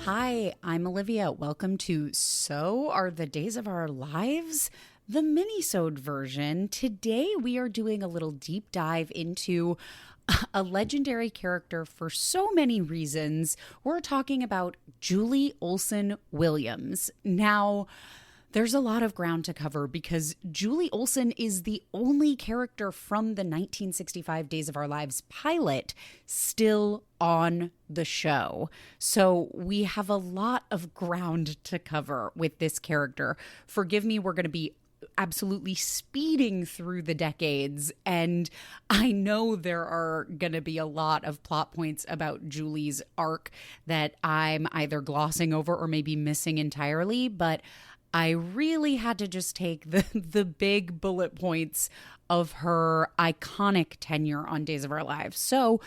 Hi, I'm Olivia. Welcome to So Are the Days of Our Lives, the Minisode version. Today we are doing a little deep dive into a legendary character for so many reasons. We're talking about Julie Olson Williams. Now, there's a lot of ground to cover because Julie Olson is the only character from the 1965 Days of Our Lives pilot still on the show. So we have a lot of ground to cover with this character. Forgive me, we're going to be absolutely speeding through the decades, and I know there are going to be a lot of plot points about Julie's arc that I'm either glossing over or maybe missing entirely, but I really had to just take the big bullet points of her iconic tenure on Days of Our Lives. So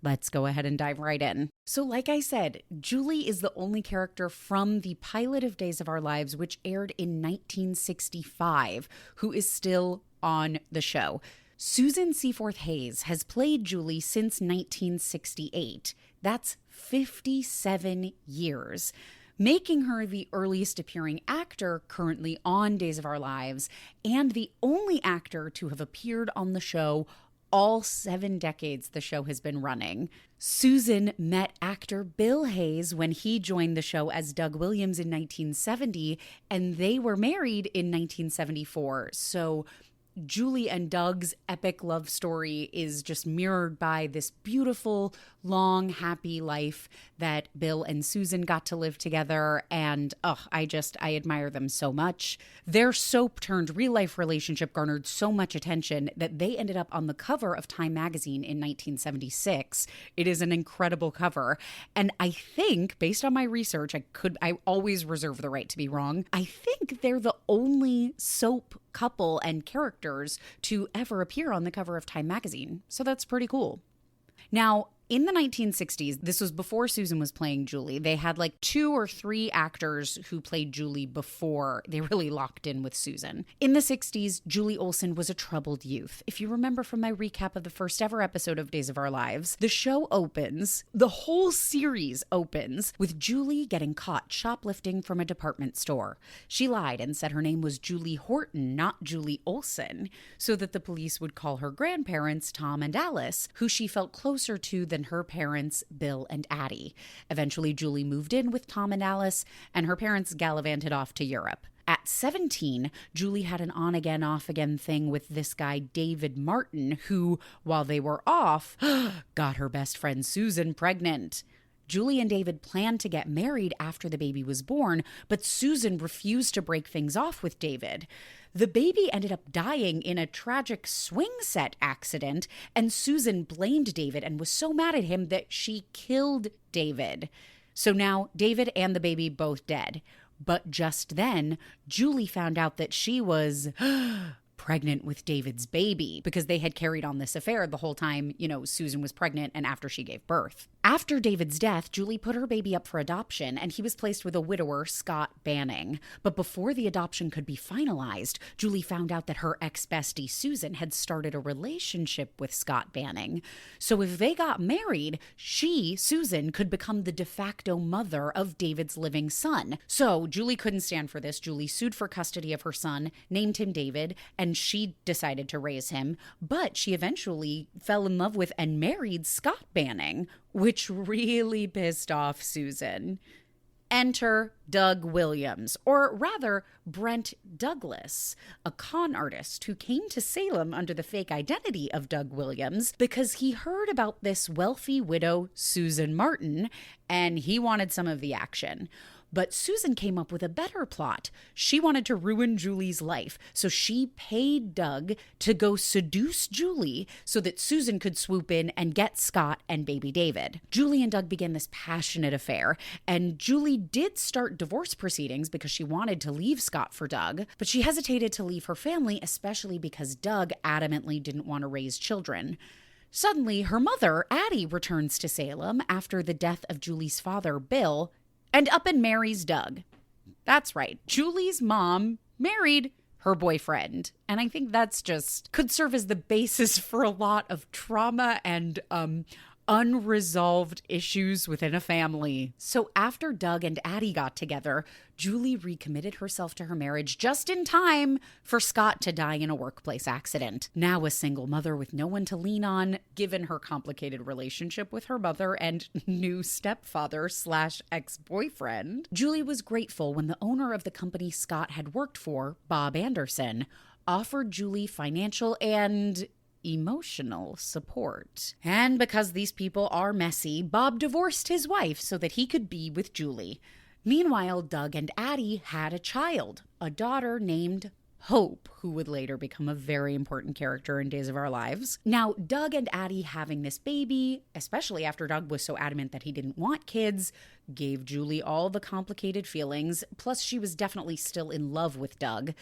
let's go ahead and dive right in. So like I said, Julie is the only character from the pilot of Days of Our Lives, which aired in 1965, who is still on the show. Susan Seaforth Hayes has played Julie since 1968. That's 57 years. Making her the earliest appearing actor currently on Days of Our Lives and the only actor to have appeared on the show all 7 decades the show has been running. Susan met actor Bill Hayes when he joined the show as Doug Williams in 1970, and they were married in 1974. So Julie and Doug's epic love story is just mirrored by this beautiful, long, happy life that Bill and Susan got to live together. And I admire them so much. Their soap turned real life relationship garnered so much attention that they ended up on the cover of Time magazine in 1976. It is an incredible cover. And I think, based on my research, I always reserve the right to be wrong. I think they're the only soap couple and characters to ever appear on the cover of Time magazine. So that's pretty cool. Now, in the 1960s, this was before Susan was playing Julie. They had like 2 or 3 actors who played Julie before they really locked in with Susan. In the 60s, Julie Olson was a troubled youth. If you remember from my recap of the first ever episode of Days of Our Lives, the show opens, the whole series opens, with Julie getting caught shoplifting from a department store. She lied and said her name was Julie Horton, not Julie Olson, so that the police would call her grandparents, Tom and Alice, who she felt closer to than her parents, Bill and Addie. Eventually, Julie moved in with Tom and Alice, and her parents gallivanted off to Europe. At 17, Julie had an on-again, off-again thing with this guy, David Martin, who, while they were off, got her best friend Susan pregnant. Julie and David planned to get married after the baby was born, but Susan refused to break things off with David. The baby ended up dying in a tragic swing set accident, and Susan blamed David and was so mad at him that she killed David. So now David and the baby both dead. But just then, Julie found out that she was pregnant with David's baby because they had carried on this affair the whole time, Susan was pregnant and after she gave birth. After David's death, Julie put her baby up for adoption, and he was placed with a widower, Scott Banning. But before the adoption could be finalized, Julie found out that her ex-bestie, Susan, had started a relationship with Scott Banning. So if they got married, Susan, could become the de facto mother of David's living son. So Julie couldn't stand for this. Julie sued for custody of her son, named him David, and she decided to raise him. But she eventually fell in love with and married Scott Banning, which really pissed off Susan. Enter Doug Williams, or rather Brent Douglas, a con artist who came to Salem under the fake identity of Doug Williams because he heard about this wealthy widow, Susan Martin, and he wanted some of the action. But Susan came up with a better plot. She wanted to ruin Julie's life, so she paid Doug to go seduce Julie so that Susan could swoop in and get Scott and baby David. Julie and Doug began this passionate affair, and Julie did start divorce proceedings because she wanted to leave Scott for Doug, but she hesitated to leave her family, especially because Doug adamantly didn't want to raise children. Suddenly, her mother, Addie, returns to Salem after the death of Julie's father, Bill, and up and marries Doug. That's right. Julie's mom married her boyfriend. And I think that's just could serve as the basis for a lot of trauma and unresolved issues within a family. So after Doug and Addie got together, Julie recommitted herself to her marriage just in time for Scott to die in a workplace accident. Now a single mother with no one to lean on, given her complicated relationship with her mother and new stepfather / ex-boyfriend, Julie was grateful when the owner of the company Scott had worked for, Bob Anderson, offered Julie financial and emotional support. And because these people are messy, Bob divorced his wife so that he could be with Julie. Meanwhile, Doug and Addie had a child, a daughter named Hope, who would later become a very important character in Days of Our Lives. Now, Doug and Addie having this baby, especially after Doug was so adamant that he didn't want kids, gave Julie all the complicated feelings, plus she was definitely still in love with Doug.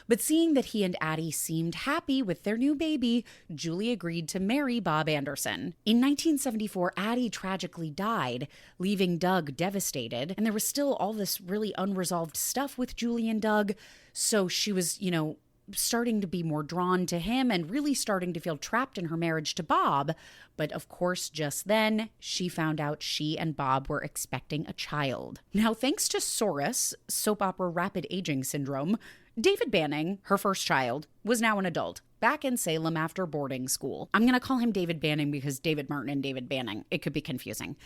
But seeing that he and Addie seemed happy with their new baby, Julie agreed to marry Bob Anderson. In 1974, Addie tragically died, leaving Doug devastated, and there was still all this really unresolved stuff with Julie and Doug, so she was, starting to be more drawn to him and really starting to feel trapped in her marriage to Bob. But of course, just then, she found out she and Bob were expecting a child. Now, thanks to SORAS, soap opera rapid aging syndrome, David Banning, her first child, was now an adult, back in Salem after boarding school. I'm going to call him David Banning because David Martin and David Banning, it could be confusing.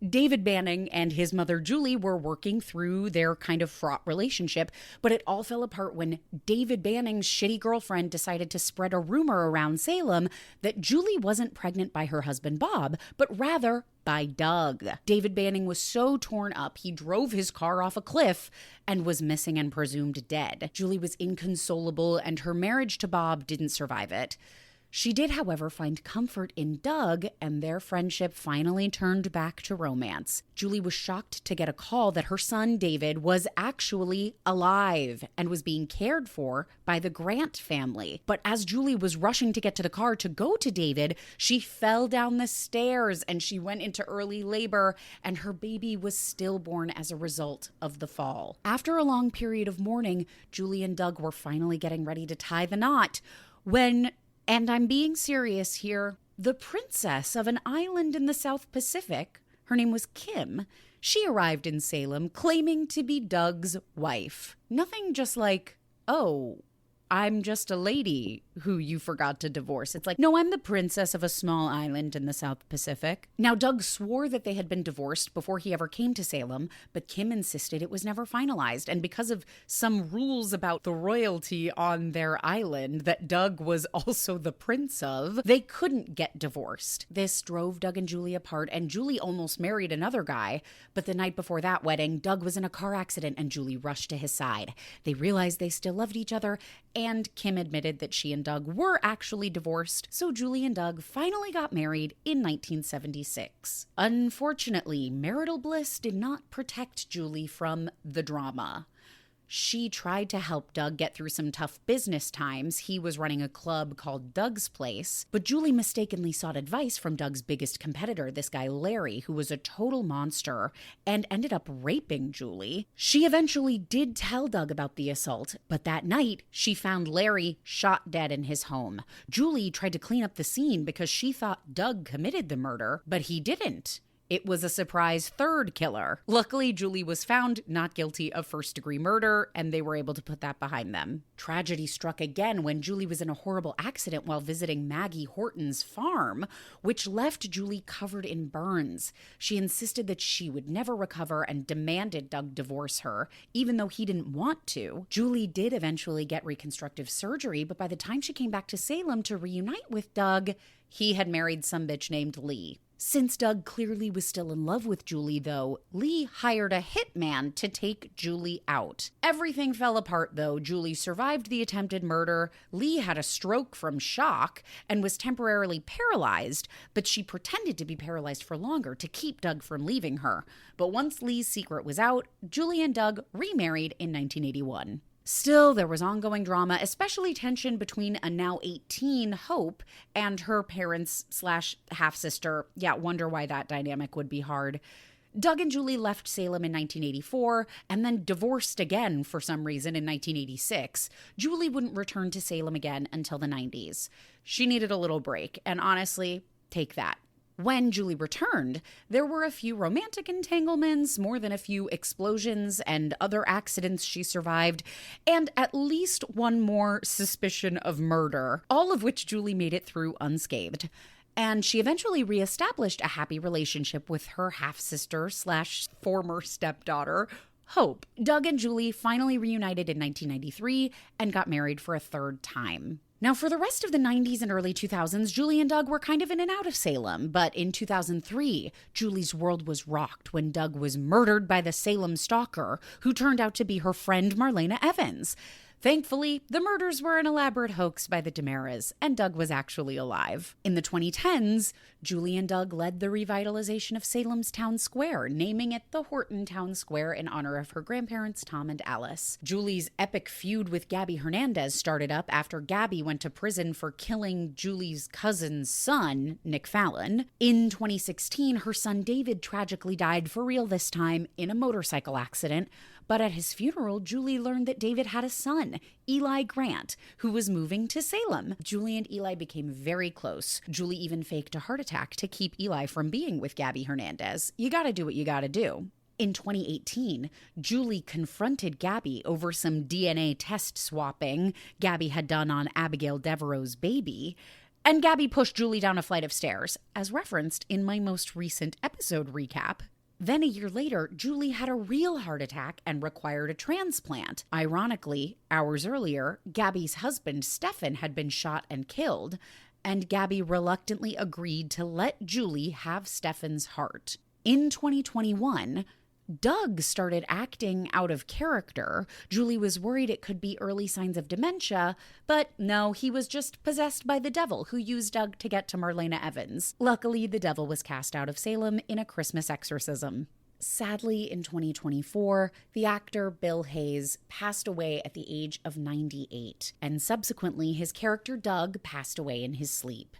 David Banning and his mother Julie were working through their kind of fraught relationship, but it all fell apart when David Banning's shitty girlfriend decided to spread a rumor around Salem that Julie wasn't pregnant by her husband Bob, but rather by Doug. David Banning was so torn up, he drove his car off a cliff and was missing and presumed dead. Julie was inconsolable, and her marriage to Bob didn't survive it. She did, however, find comfort in Doug, and their friendship finally turned back to romance. Julie was shocked to get a call that her son, David, was actually alive and was being cared for by the Grant family. But as Julie was rushing to get to the car to go to David, she fell down the stairs and she went into early labor, and her baby was stillborn as a result of the fall. After a long period of mourning, Julie and Doug were finally getting ready to tie the knot when, and I'm being serious here, the princess of an island in the South Pacific, her name was Kim, she arrived in Salem claiming to be Doug's wife. Nothing just like, oh, I'm just a lady who you forgot to divorce. It's like, no, I'm the princess of a small island in the South Pacific. Now, Doug swore that they had been divorced before he ever came to Salem, but Kim insisted it was never finalized. And because of some rules about the royalty on their island that Doug was also the prince of, they couldn't get divorced. This drove Doug and Julie apart, and Julie almost married another guy. But the night before that wedding, Doug was in a car accident and Julie rushed to his side. They realized they still loved each other, and Kim admitted that she and Doug were actually divorced, so Julie and Doug finally got married in 1976. Unfortunately, marital bliss did not protect Julie from the drama. She tried to help Doug get through some tough business times. He was running a club called Doug's Place, but Julie mistakenly sought advice from Doug's biggest competitor, this guy Larry, who was a total monster, and ended up raping Julie. She eventually did tell Doug about the assault, but that night, she found Larry shot dead in his home. Julie tried to clean up the scene because she thought Doug committed the murder, but he didn't. It was a surprise third killer. Luckily, Julie was found not guilty of first-degree murder, and they were able to put that behind them. Tragedy struck again when Julie was in a horrible accident while visiting Maggie Horton's farm, which left Julie covered in burns. She insisted that she would never recover and demanded Doug divorce her, even though he didn't want to. Julie did eventually get reconstructive surgery, but by the time she came back to Salem to reunite with Doug, he had married some bitch named Lee. Since Doug clearly was still in love with Julie, though, Lee hired a hitman to take Julie out. Everything fell apart, though. Julie survived the attempted murder. Lee had a stroke from shock and was temporarily paralyzed, but she pretended to be paralyzed for longer to keep Doug from leaving her. But once Lee's secret was out, Julie and Doug remarried in 1981. Still, there was ongoing drama, especially tension between a now 18 Hope and her parents / half-sister. Yeah, wonder why that dynamic would be hard. Doug and Julie left Salem in 1984 and then divorced again for some reason in 1986. Julie wouldn't return to Salem again until the 90s. She needed a little break, and honestly, take that. When Julie returned, there were a few romantic entanglements, more than a few explosions and other accidents she survived, and at least one more suspicion of murder, all of which Julie made it through unscathed. And she eventually reestablished a happy relationship with her half-sister / former stepdaughter, Hope. Doug and Julie finally reunited in 1993 and got married for a third time. Now, for the rest of the 90s and early 2000s, Julie and Doug were kind of in and out of Salem, but in 2003, Julie's world was rocked when Doug was murdered by the Salem stalker, who turned out to be her friend Marlena Evans. Thankfully, the murders were an elaborate hoax by the Damaras, and Doug was actually alive. In the 2010s, Julie and Doug led the revitalization of Salem's town square, naming it the Horton Town Square in honor of her grandparents Tom and Alice. Julie's epic feud with Gabby Hernandez started up after Gabby went to prison for killing Julie's cousin's son, Nick Fallon. In 2016, her son David tragically died for real this time in a motorcycle accident. But at his funeral, Julie learned that David had a son, Eli Grant, who was moving to Salem. Julie and Eli became very close. Julie even faked a heart attack to keep Eli from being with Gabby Hernandez. You gotta do what you gotta do. In 2018, Julie confronted Gabby over some DNA test swapping Gabby had done on Abigail Devereaux's baby. And Gabby pushed Julie down a flight of stairs, as referenced in my most recent episode recap. Then a year later, Julie had a real heart attack and required a transplant. Ironically, hours earlier, Gabby's husband, Stefan, had been shot and killed, and Gabby reluctantly agreed to let Julie have Stefan's heart. In 2021, Doug started acting out of character. Julie was worried it could be early signs of dementia, but no, he was just possessed by the devil who used Doug to get to Marlena Evans. Luckily, the devil was cast out of Salem in a Christmas exorcism. Sadly, in 2024, the actor Bill Hayes passed away at the age of 98, and subsequently his character Doug passed away in his sleep.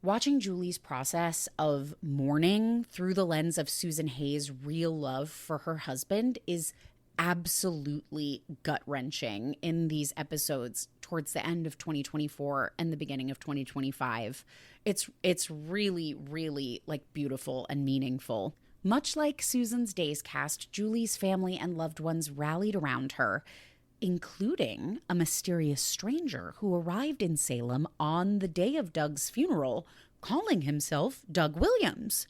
Watching Julie's process of mourning through the lens of Susan Hayes' real love for her husband is absolutely gut-wrenching in these episodes towards the end of 2024 and the beginning of 2025. It's really, really beautiful and meaningful. Much like Susan's Days cast, Julie's family and loved ones rallied around her, including a mysterious stranger who arrived in Salem on the day of Doug's funeral, calling himself Doug Williams.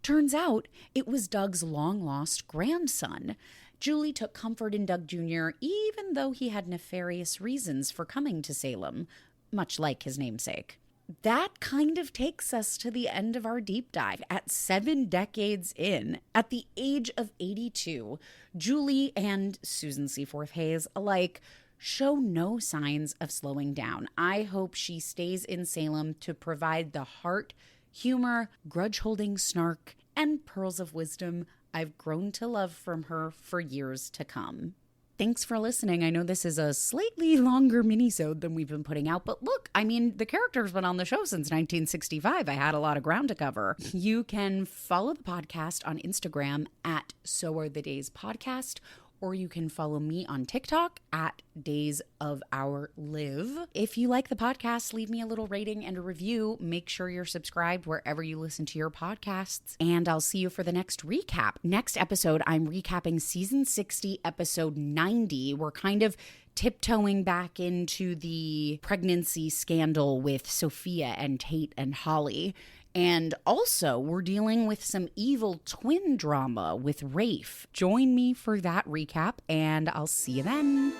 Turns out it was Doug's long-lost grandson. Julie took comfort in Doug Jr., even though he had nefarious reasons for coming to Salem, much like his namesake. That kind of takes us to the end of our deep dive. At 7 decades in, at the age of 82, Julie and Susan Seaforth Hayes alike show no signs of slowing down. I hope she stays in Salem to provide the heart, humor, grudge-holding snark, and pearls of wisdom I've grown to love from her for years to come. Thanks for listening. I know this is a slightly longer minisode than we've been putting out, but look, the character's been on the show since 1965. I had a lot of ground to cover. You can follow the podcast on Instagram at So Are the Days Podcast, or you can follow me on TikTok at Days of Our Live. If you like the podcast, leave me a little rating and a review. Make sure you're subscribed wherever you listen to your podcasts, and I'll see you for the next recap. Next episode, I'm recapping season 60, episode 90. We're kind of tiptoeing back into the pregnancy scandal with Sophia and Tate and Holly. And also, we're dealing with some evil twin drama with Rafe. Join me for that recap, and I'll see you then.